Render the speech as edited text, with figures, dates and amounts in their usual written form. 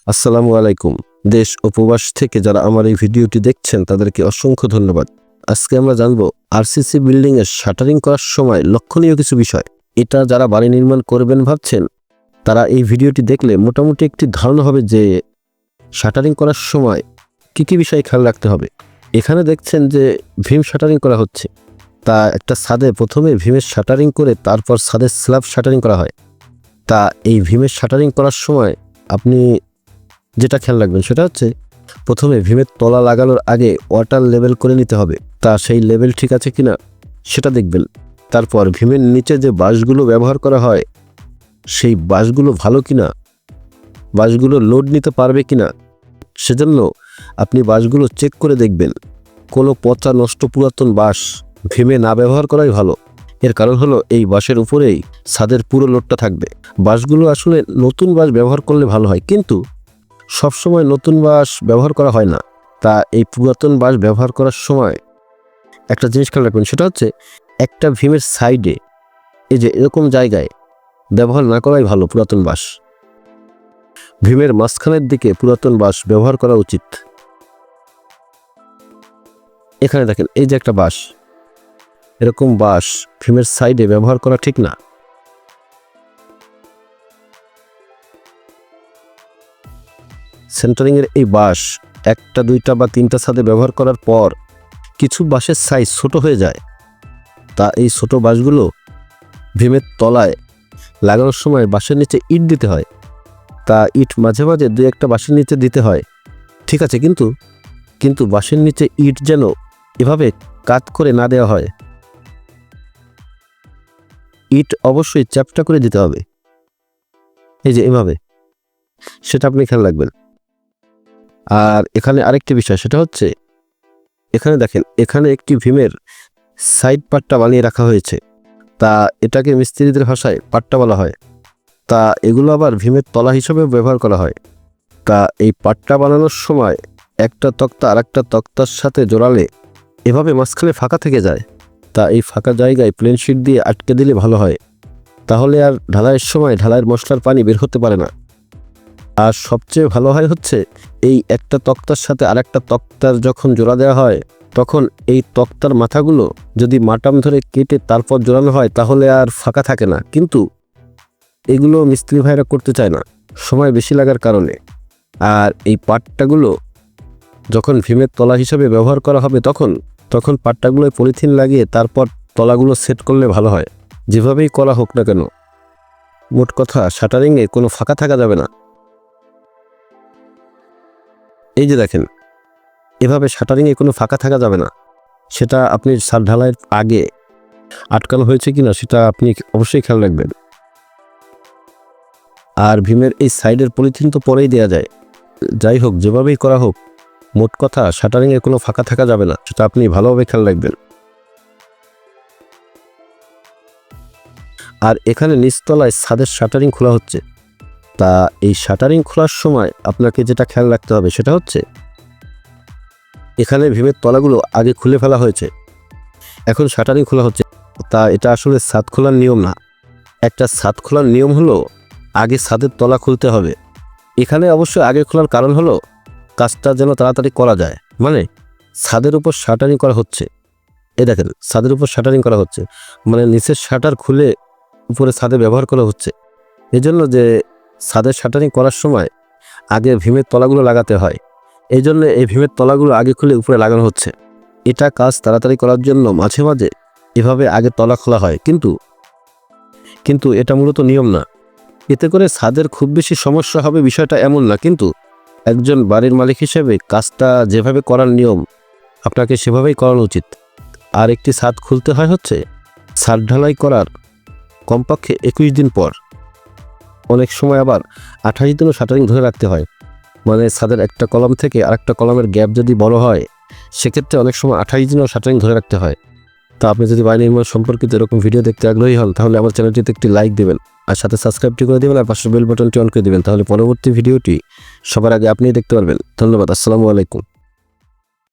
আসসালামু আলাইকুম। দেশ ও প্রবাস থেকে যারা আমার এই ভিডিওটি দেখছেন তাদেরকে অসংখ্য ধন্যবাদ। আজকে আমরা জানবো আরসিসি বিল্ডিং এর শাটারিং করার সময় লক্ষণীয় কিছু বিষয়। এটা যারা বাড়ি নির্মাণ করবেন ভাবছেন তারা এই ভিডিওটি দেখলে মোটামুটি একটি ধারণা হবে যে শাটারিং করার সময় কী বিষয় খেয়াল রাখতে হবে। এখানে দেখছেন যে ভীম শাটারিং করা হচ্ছে। তা একটা ছাদে প্রথমে ভীমের শাটারিং করে তারপর ছাদের স্ল্যাব শাটারিং করা হয়। তা এই ভীমের শাটারিং করার সময় আপনি যেটা খেয়াল রাখবেন সেটা হচ্ছে প্রথমে ভীমের তলা লাগানোর আগে ওয়াটার লেভেল করে নিতে হবে। তা সেই লেভেল ঠিক আছে কিনা সেটা দেখবেন। তারপর ভীমের নিচে যে বাঁশগুলো ব্যবহার করা হয় সেই বাঁশগুলো ভালো কিনা, বাঁশগুলো লোড নিতে পারবে কিনা, সেজন্য আপনি বাঁশগুলো চেক করে দেখবেন। কোনো পচা নষ্ট পুরাতন বাঁশ ভীমে না ব্যবহার করাই ভালো। এর কারণ হলো এই বাঁশের উপরেই ছাদের পুরো লোডটা থাকবে। বাঁশগুলো আসলে নতুন বাঁশ ব্যবহার করলে ভালো হয়, কিন্তু সবসময় নতুন বাঁশ ব্যবহার করা হয় না। তা এই পুরাতন বাঁশ ব্যবহার করার সময় একটা জিনিস খেয়াল রাখবেন, সেটা হচ্ছে একটা ভীমের সাইডে এই যে এরকম জায়গায় ব্যবহার না করাই ভালো পুরাতন বাঁশ। ভীমের মাঝখানের দিকে পুরাতন বাঁশ ব্যবহার করা উচিত। এখানে দেখেন এই যে একটা বাঁশ, এরকম বাঁশ ভীমের সাইডে ব্যবহার করা ঠিক না। সেন্টারিংয়ের এই বাঁশ একটা, দুইটা বা তিনটা ছাদে ব্যবহার করার পর কিছু বাঁশের সাইজ ছোট হয়ে যায়। তা এই ছোট বাঁশগুলো ভীমের তলায় লাগানোর সময় বাঁশের নিচে ইট দিতে হয়। তা ইট মাঝে মাঝে দুই একটা বাঁশের নিচে দিতে হয়, ঠিক আছে, কিন্তু বাঁশের নিচে ইট যেন এভাবে কাত করে না দেওয়া হয়। ইট অবশ্যই চ্যাপ্টা করে দিতে হবে, এই যে এভাবে, সেটা আপনি খেয়াল রাখবেন। আর এখানে আরেকটি বিষয়, সেটা হচ্ছে এখানে দেখেন এখানে একটি ভীমের সাইড পাট্টা বানিয়ে রাখা হয়েছে। তা এটাকে মিস্ত্রিদের ভাষায় পাট্টা বলা হয়। তা এগুলো আবার ভীমের তলা হিসেবে ব্যবহার করা হয়। তা এই পাট্টা বানানোর সময় একটা তক্তা আর একটা তক্তার সাথে জোড়ালে এভাবে মাঝখানে ফাঁকা থেকে যায়। তা এই ফাঁকা জায়গায় প্লেন শিট দিয়ে আটকে দিলে ভালো হয়, তাহলে আর ঢালাইয়ের সময় ঢালাইয়ের মশলার পানি বের হতে পারে না। আর সবচেয়ে ভালো হয় হচ্ছে এই একটা তক্তার সাথে আরেকটা তক্তার যখন জোড়া দেওয়া হয় তখন এই তক্তার মাথাগুলো যদি মাটাম ধরে কেটে তারপর জোড়ানো হয় তাহলে আর ফাঁকা থাকে না। কিন্তু এগুলো মিস্ত্রি ভাইরা করতে চায় না সময় বেশি লাগার কারণে। আর এই পাট্টাগুলো যখন ভীমের তলা হিসাবে ব্যবহার করা হবে তখন পাট্টাগুলোয় পলিথিন লাগিয়ে তারপর তলাগুলো সেট করলে ভালো হয়। যেভাবেই করা হোক না কেন, মোট কথা শাটারিংয়ে কোনো ফাঁকা থাকা যাবে না। এই যে দেখেন এভাবে শাটারিংয়ে কোনো ফাঁকা থাকা যাবে না। সেটা আপনি ছাদ ঢালাইয়ের আগে আটকানো হয়েছে কিনা সেটা আপনি অবশ্যই খেয়াল রাখবেন। আর ভীমের এই সাইডের পলিথিন তো পরেই দেওয়া যায়। যাই হোক, যেভাবেই করা হোক, মোট কথা শাটারিংয়ে কোনো ফাঁকা থাকা যাবে না, সেটা আপনি ভালোভাবে খেয়াল রাখবেন। আর এখানে নিচতলায় ছাদের শাটারিং খোলা হচ্ছে। তা এই শাটারিং খোলার সময় আপনাকে যেটা খেয়াল রাখতে হবে সেটা হচ্ছে এখানে ভীমের তলাগুলো আগে খুলে ফেলা হয়েছে, এখন শাটারিং খোলা হচ্ছে। তা এটা আসলে ছাদ খোলার নিয়ম না। একটা ছাদ খোলার নিয়ম হলো আগে ছাদের তলা খুলতে হবে। এখানে অবশ্যই আগে খোলার কারণ হলো কাজটা যেন তাড়াতাড়ি করা যায়। মানে ছাদের উপর শাটারিং করা হচ্ছে, এ দেখেন ছাদের উপর শাটারিং করা হচ্ছে, মানে নিচের শাটার খুলে উপরে ছাদে ব্যবহার করা হচ্ছে। এজন্য যে ছাদের শাটারিং করার সময় আগে ভীমের তলাগুলো লাগাতে হয়, এই জন্য এই ভীমের তলাগুলো আগে খুলে উপরে লাগানো হচ্ছে। এটা কাজ তাড়াতাড়ি করার জন্য মাঝে মাঝে এভাবে আগে তলা খোলা হয়, কিন্তু এটা মূলত নিয়ম না। এতে করে ছাদের খুব বেশি সমস্যা হবে বিষয়টা এমন না, কিন্তু একজন বাড়ির মালিক হিসেবে কাজটা যেভাবে করার নিয়ম আপনাকে সেভাবেই করানো উচিত। আর একটি ছাদ খুলতে হয় হচ্ছে ছাদ ঢালাই করার কমপক্ষে 21 দিন পর, অনেক সময় আবার 28 দিনও শাটারিং ধরে রাখতে হয়। মানে ছাদের একটা কলাম থেকে আরেকটা কলামের গ্যাপ যদি বড় হয় সেক্ষেত্রে অনেক সময় 28 দিনও শাটারিং ধরে রাখতে হয়। তা আপনি যদি বাড়ি নির্মাণ সম্পর্কিত এরকম ভিডিও দেখতে আগ্রহী হন তাহলে আমার চ্যানেলটিতে একটি লাইক দেবেন, আর সাথে সাবস্ক্রাইবটি করে দেবেন, আর পাশের বেল বাটনটি অন করে দেবেন। তাহলে পরবর্তী ভিডিওটি সবার আগে আপনিই দেখতে পারবেন। ধন্যবাদ। আসসালামু আলাইকুম।